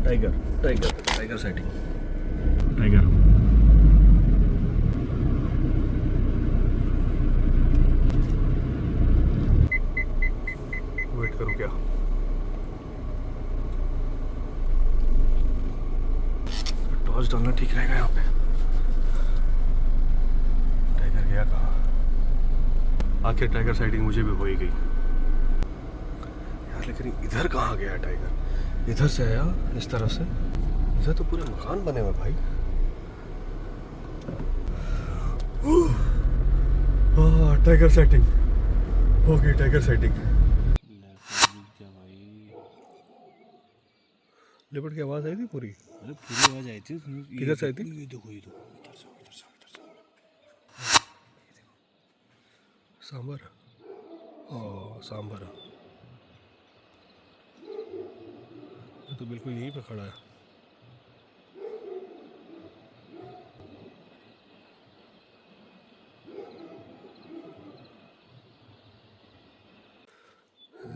Tiger tiger tiger sighting tiger. Wait करूँ क्या? Torch डालना ठीक रहेगा यहाँ पे। टाइगर गया कहाँ? आखिर टाइगर साइटिंग मुझे भी हो ही गई यार, लेकिन इधर कहाँ गया है टाइगर? इधर से आया इस तरफ से, इधर तो पूरे मकान बने हुए भाई। टाइगर साइटिंग हो गई, टाइगर साइटिंग। लेपर्ड की आवाज आई थी पूरी? अरे पूरी आवाज आई थी। किधर से आई थी? ये देखो इधर से सांबर। ओ सांबर, ये तो बिल्कुल यहीं पे खड़ा है।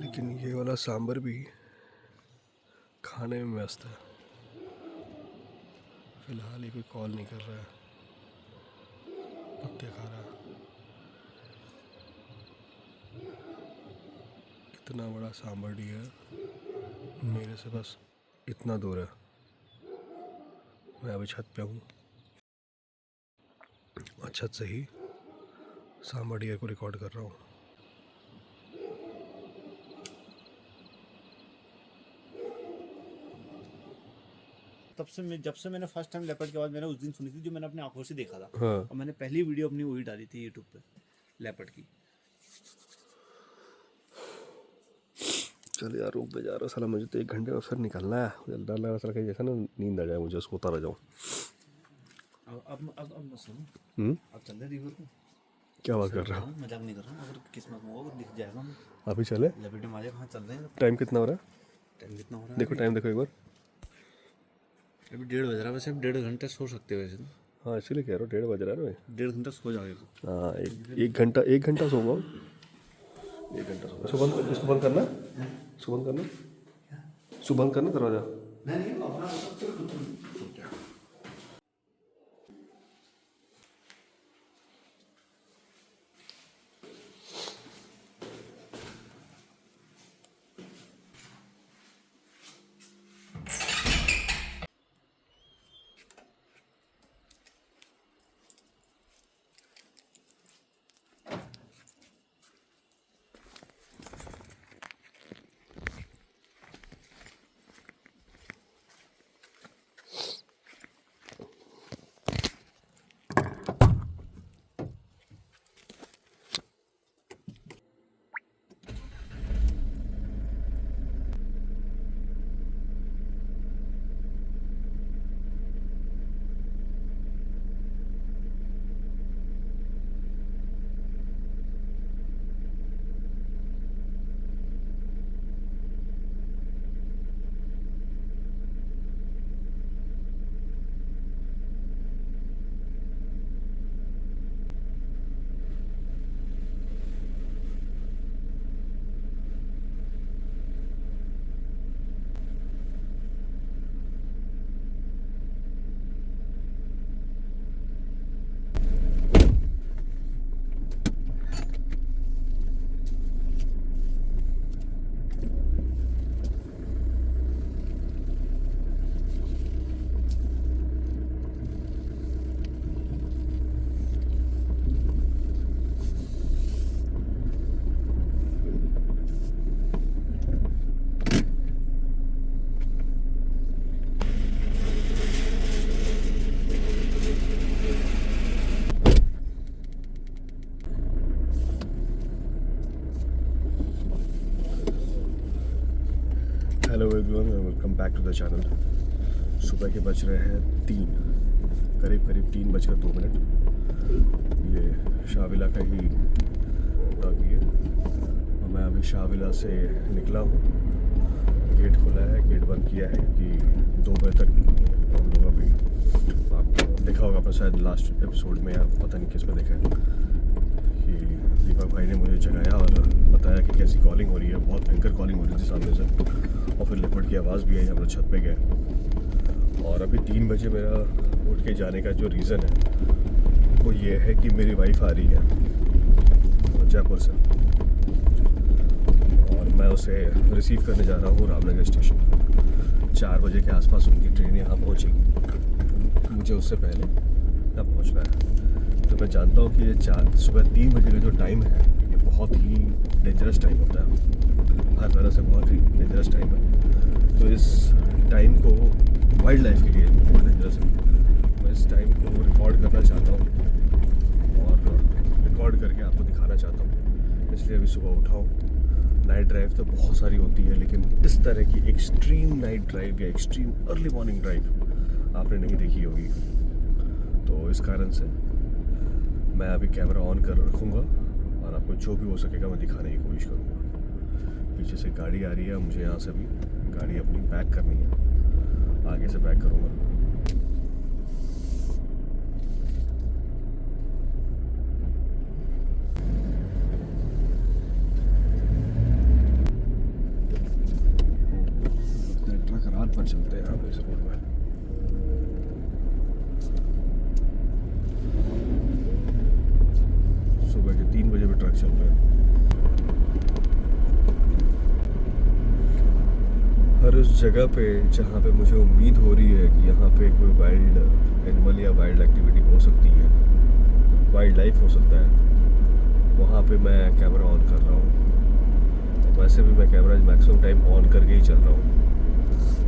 लेकिन ये वाला सांबर भी खाने में व्यस्त है फिलहाल। ये कोई कॉल नहीं कर रहा है, पत्ते खा रहा है। इतना बड़ा सांबर डियर मेरे से बस इतना दूर है। मैं अभी छत पे हूँ और छत से ही सांबर डियर को रिकॉर्ड कर रहा हूँ। तब से मैं जब से मैंने फर्स्ट टाइम लेपर्ड की आवाज मैंने उस दिन सुनी थी, जो मैंने अपनी आंखों से देखा था। हाँ। और मैंने पहली वीडियो अपनी वही डाली थी यूट्यूब पे, लेपर्ड की। चल यार, रूम पे जा रहा साला, मुझे तो 1 घंटे में फिर निकलना है। मुझे डर लग रहा साला कहीं जैसा ना नींद आ जाए मुझे, उसको उतारा जाऊँ। अब मैं सुनो, अब चल रहे रिवर को। क्या बात कर रहा हूँ? मजाक नहीं कर रहा हूँ, अगर किस्मत में होगा दिख जाएगा। हम अभी चले? लेपर्ड में आ जाए, कहाँ चल रहे हैं? टाइम कितना हो रहा है? टाइम कितना हो रहा है? देखो टाइम देखो एक बार। अभी 1:30 बज रहा है। वैसे अब 1.5 घंटे सो सकते हो वैसे तो। हाँ इसीलिए कह रहा हूँ, 1:30 बज रहा है ना भाई। 1.5 घंटा सो जाओगे तो। हाँ, एक घंटा सोऊंगा। 1 घंटा सोऊंगा। इसको बंद करना, इसको बंद करना, इसको बंद करना दरवाजा। नहीं hello everyone, welcome back to the channel. सुबह के बज रहे हैं 3, करीब 3:02। ये शाहविला का ही बाकी है और मैं अभी शाहविला से निकला हूँ। गेट खुला है, गेट बंद किया है कि 2 बजे तक हम लोग अभी, आपको देखा होगा अपना शायद लास्ट एपिसोड में या पता नहीं किस में देखा है कि दीपक भाई ने मुझे जगाया और बताया कि कैसी कॉलिंग हो रही है। बहुत भयंकर कॉलिंग हो रही थी सामने से और फिर लेपर्ड की आवाज़ भी आई, हम लोग छत पे गए। और अभी 3 बजे मेरा उठ के जाने का जो रीज़न है वो ये है कि मेरी वाइफ आ रही है जयपुर से, और मैं उसे रिसीव करने जा रहा हूँ रामनगर स्टेशन। 4 बजे के आसपास उनकी ट्रेन यहाँ पहुँचेगी, मुझे उससे पहले यहाँ पहुँचना है। तो मैं जानता हूँ कि ये सुबह 3 बजे का जो टाइम है ये बहुत ही डेंजरस टाइम होता है, हर तरह से बहुत ही डेंजरस टाइम है। तो इस टाइम को वाइल्ड लाइफ के लिए बहुत डेंजरस है। मैं इस टाइम को रिकॉर्ड करना चाहता हूँ और रिकॉर्ड करके आपको दिखाना चाहता हूँ, इसलिए अभी सुबह उठा हूँ। नाइट ड्राइव तो बहुत सारी होती है, लेकिन इस तरह की एक्सट्रीम नाइट ड्राइव या एक्सट्रीम अर्ली मॉर्निंग ड्राइव आपने नहीं देखी होगी। तो इस कारण से मैं अभी कैमरा ऑन कर रखूँगा और आपको जो भी हो सकेगा मैं दिखाने की कोशिश करूँगा। पीछे से गाड़ी आ रही है, मुझे यहाँ से भी गाड़ी अपनी पैक करनी है, आगे से पैक करूँगा। ट्रक रात भर चलते हैं यहाँ पे इस रोड में। सुबह के 3 बजे भी ट्रक चल रहे हैं। हर उस जगह पे जहाँ पे मुझे उम्मीद हो रही है कि यहाँ पे कोई वाइल्ड एनिमल या वाइल्ड एक्टिविटी हो सकती है, वाइल्ड लाइफ हो सकता है, वहाँ पे मैं कैमरा ऑन कर रहा हूँ। वैसे भी मैं कैमरा मैक्सिमम टाइम ऑन करके ही चल रहा हूँ।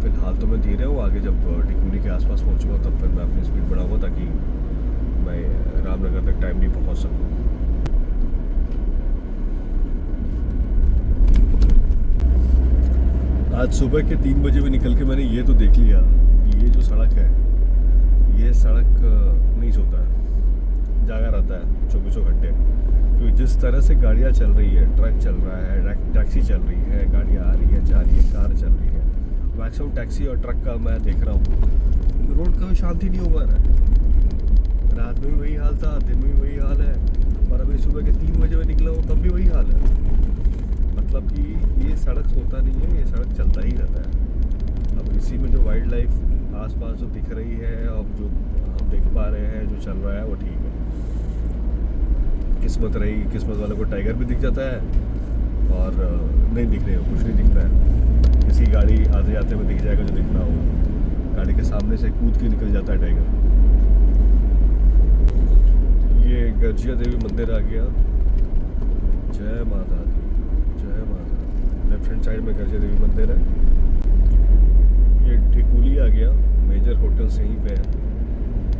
फिलहाल तो मैं धीरे हूँ, आगे जब टिकुली के आसपास पहुँचूँगा तब फिर मैं अपनी स्पीड बढ़ाऊँगा ताकि मैं रामनगर तक टाइमली पहुँच सकूँ। आज सुबह के 3 बजे भी निकल के मैंने ये तो देख लिया कि ये जो सड़क है ये सड़क नहीं सोता है, जागा रहता है 24 घंटे। क्योंकि जिस तरह से गाड़ियाँ चल रही है, ट्रक चल रहा है, टैक्सी चल रही है, गाड़ियाँ आ रही है, जा रही है, कार चल रही है, मैक्सिमम टैक्सी और ट्रक का मैं देख रहा हूँ। रोड का भी शांति नहीं हो पा रहा है। रात में भी वही हाल था, दिन में भी वही हाल है, और अभी सुबह के 3 बजे में निकला हूँ तब भी वही हाल है। मतलब कि ये सड़क सोता नहीं है, ये सड़क चलता ही रहता है। अब इसी में जो वाइल्ड लाइफ आसपास जो दिख रही है और जो हम देख पा रहे हैं, जो चल रहा है वो ठीक है। किस्मत रही, किस्मत वालों को टाइगर भी दिख जाता है, और नहीं दिखने को कुछ नहीं दिखता है। किसी गाड़ी आते जाते में दिख जाएगा जो दिखना हो, गाड़ी के सामने से कूद के निकल जाता है टाइगर। ये गर्जिया देवी मंदिर आ गया। जय माता दी, जय माता। लेफ्ट हैंड साइड में गर्जिया देवी मंदिर है। ये टिकुली आ गया, मेजर होटल से यहीं पे है।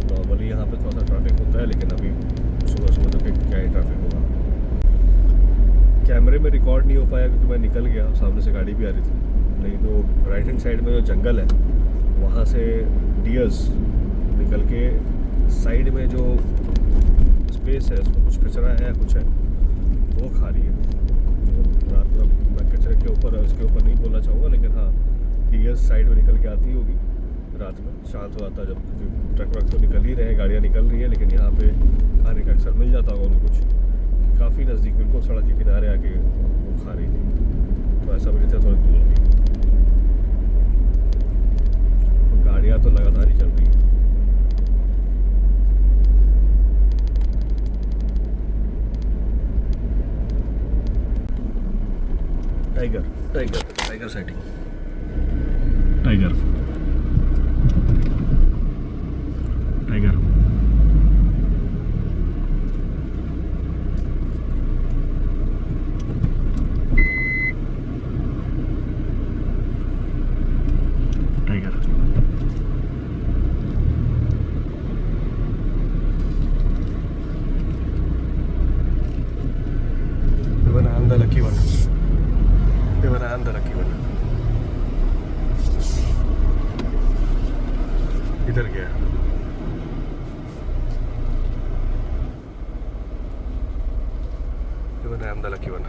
नॉर्मली यहाँ पे थोड़ा सा ट्रैफिक होता है, लेकिन अभी सुबह सुबह तो क्या ही ट्रैफिक होगा। कैमरे में रिकॉर्ड नहीं हो पाया क्योंकि मैं निकल गया, सामने से गाड़ी भी आ रही थी। नहीं तो राइट हैंड साइड में जो जंगल है वहाँ से डियर्स निकल के साइड में जो स्पेस है उसमें कुछ कचरा है, कुछ है वो खा रही है। रात में मैं कचरे के ऊपर उसके ऊपर नहीं बोलना चाहूँगा, लेकिन हाँ डियर्स साइड में निकल के आती होगी रात में, शांत हो जाता जब ट्रक वक तो निकल ही रहे हैं, गाड़ियाँ निकल रही है, लेकिन यहाँ पे खाने का अक्सर मिल जाता होगा उनको कुछ। काफ़ी नज़दीक बिल्कुल सड़क के किनारे आके वो खा रही थी, तो ऐसा मुझे था थोड़ा दूर होगी। गाड़ियाँ तो लगातार ही चल रही है। Tiger tiger tiger sighting, tiger tiger. Tiger even I am the lucky one. Even I am the lucky one. इधर गया। Even I am the lucky one.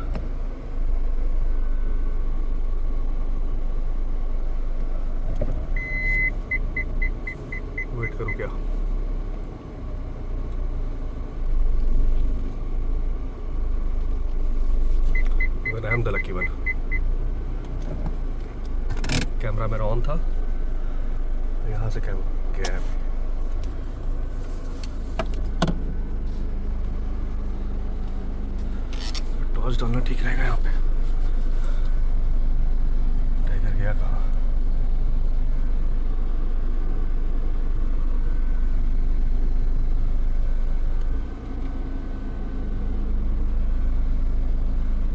Wait करूँ क्या? Even I am the lucky one. Camera मेरा on था, यहाँ से camera गया है। टॉर्च डालना ठीक रहेगा यहाँ पे। टाइगर गया कहाँ?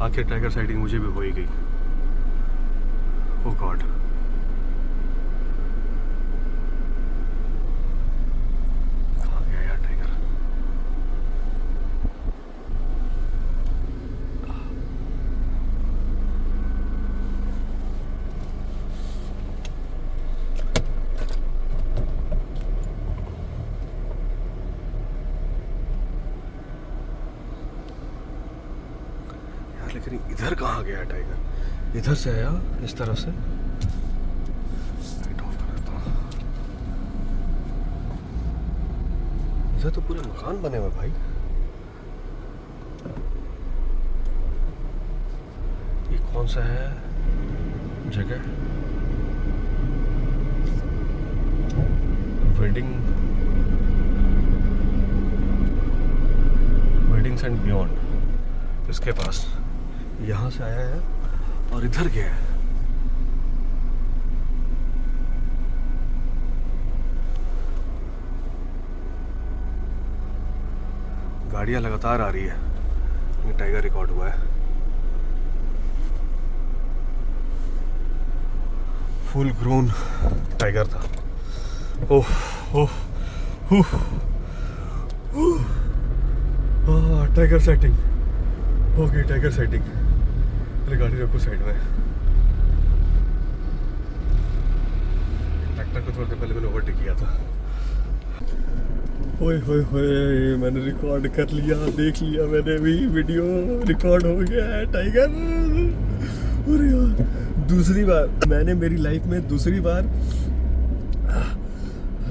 आखिर टाइगर साइटिंग मुझे भी हो ही गई। ओह गॉड, कहाँ गया यार टाइगर? यार लेकिन इधर कहाँ गया टाइगर? इधर से आया इस तरफ से। लाइट ऑफ कर देता हूँ। इधर तो पूरे मकान बने हुए भाई। ये कौन सा है जगह? वेडिंग्स एंड बियॉन्ड, इसके पास। यहाँ से आया है और इधर गया है। गाड़ियां लगातार आ रही है। ये टाइगर रिकॉर्ड हुआ है। फुल ग्रोन टाइगर था। ओह ओह ओह ओह, टाइगर सेटिंग हो गई। Tiger setting. अरे गाड़ी रखो साइड में। ट्रैक्टर को थोड़ी देर पहले मैंने ओवरटेक किया था। ओए होए होए, मैंने रिकॉर्ड कर लिया, देख लिया मैंने भी। वीडियो रिकॉर्ड हो गया है टाइगर। अरे यार, दूसरी बार मैंने मेरी लाइफ में दूसरी बार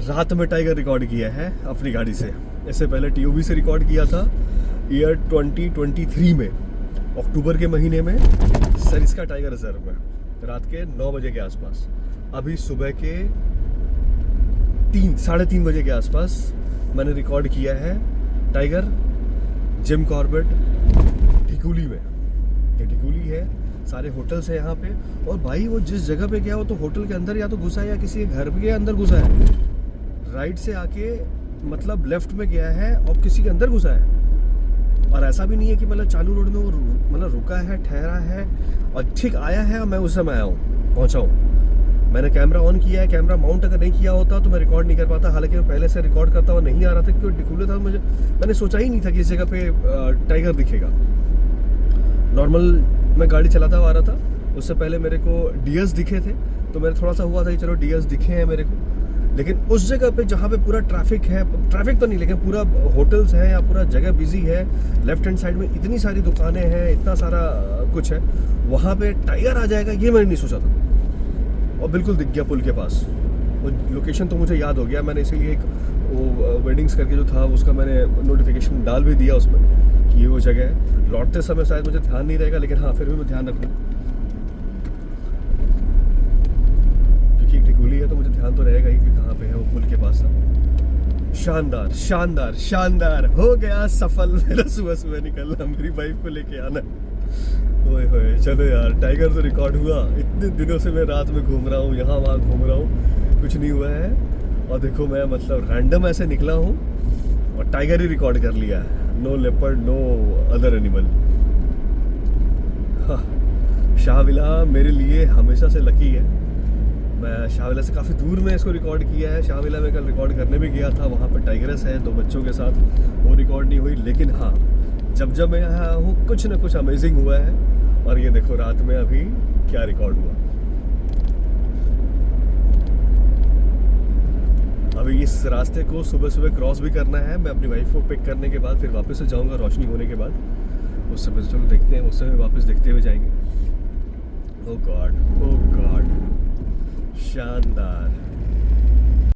रात में टाइगर रिकॉर्ड किया है अपनी गाड़ी से। इससे पहले टीओबी से रिकॉर्ड किया था ईयर 2023 में, अक्टूबर के महीने में, सरिस्का टाइगर रिजर्व में, रात के 9 बजे के आसपास। अभी सुबह के 3, 3:30 बजे के आसपास मैंने रिकॉर्ड किया है टाइगर जिम कॉर्बेट टिकुली में। ये टिकुली है, सारे होटल्स है यहाँ पे। और भाई वो जिस जगह पे गया, वो तो होटल के अंदर या तो घुसा है या किसी के घर के अंदर घुसा है। राइट से आके मतलब लेफ्ट में गया है और किसी के अंदर घुसा है। और ऐसा भी नहीं है कि मतलब चालू रोड में वो मतलब रुका है, ठहरा है और ठीक आया है और मैं उस समय आया हूँ, पहुँचा हूँ। मैंने कैमरा ऑन किया है। कैमरा माउंट अगर नहीं किया होता तो मैं रिकॉर्ड नहीं कर पाता। हालांकि मैं पहले से रिकॉर्ड करता हुआ नहीं आ रहा था क्योंकि डिकुले था। मैंने सोचा ही नहीं था कि इस जगह पे टाइगर दिखेगा। नॉर्मल मैं गाड़ी चलाता हुआ आ रहा था। उससे पहले मेरे को डियर्स दिखे थे, तो मेरा थोड़ा सा हुआ था कि चलो डियर्स दिखे हैं मेरे को। लेकिन उस जगह पे जहाँ पे पूरा ट्रैफिक है, ट्रैफिक तो नहीं लेकिन पूरा होटल्स है या पूरा जगह बिजी है, लेफ्ट हैंड साइड में इतनी सारी दुकानें हैं, इतना सारा कुछ है, वहाँ पे टाइगर आ जाएगा ये मैंने नहीं सोचा था। और बिल्कुल दिख गया पुल के पास। वो लोकेशन तो मुझे याद हो गया। मैंने इसीलिए एक वो वेडिंग्स करके जो था उसका मैंने नोटिफिकेशन डाल भी दिया उसमें कि ये वो जगह है। लौटते समय शायद मुझे ध्यान नहीं रहेगा, लेकिन हाँ फिर भी मैं ध्यान रखूँ क्योंकि टिकुली है तो मुझे ध्यान तो रहेगा ही कि कहाँ पे है वो पुल के पास था। शानदार शानदार शानदार, हो गया सफल मेरा सुबह सुबह निकलना, मेरी वाइफ को लेके आना। ओए होए, चलो यार, टाइगर तो रिकॉर्ड हुआ। इतने दिनों से मैं रात में घूम रहा हूँ, यहाँ वहाँ घूम रहा हूँ, कुछ नहीं हुआ है। और देखो मैं मतलब रैंडम ऐसे निकला हूँ और टाइगर ही रिकॉर्ड कर लिया है। No leopard, no other animal. हाँ, शाहविला मेरे लिए हमेशा से लकी है। मैं शाहविला से काफ़ी दूर में इसको रिकॉर्ड किया है। शाहविला में कल रिकॉर्ड करने भी गया था, वहाँ पर टाइगरस है 2 बच्चों के साथ, वो रिकॉर्ड नहीं हुई। लेकिन हाँ, जब मैं यहाँ हूँ कुछ ना कुछ अमेजिंग हुआ है। और ये देखो रात में अभी क्या रिकॉर्ड हुआ। अभी इस रास्ते को सुबह सुबह क्रॉस भी करना है। मैं अपनी वाइफ को पिक करने के बाद फिर वापस से जाऊंगा रोशनी होने के बाद। उस समय चलो देखते हैं, उस समय वापस देखते हुए जाएंगे। ओह गॉड, ओह गॉड, शानदार।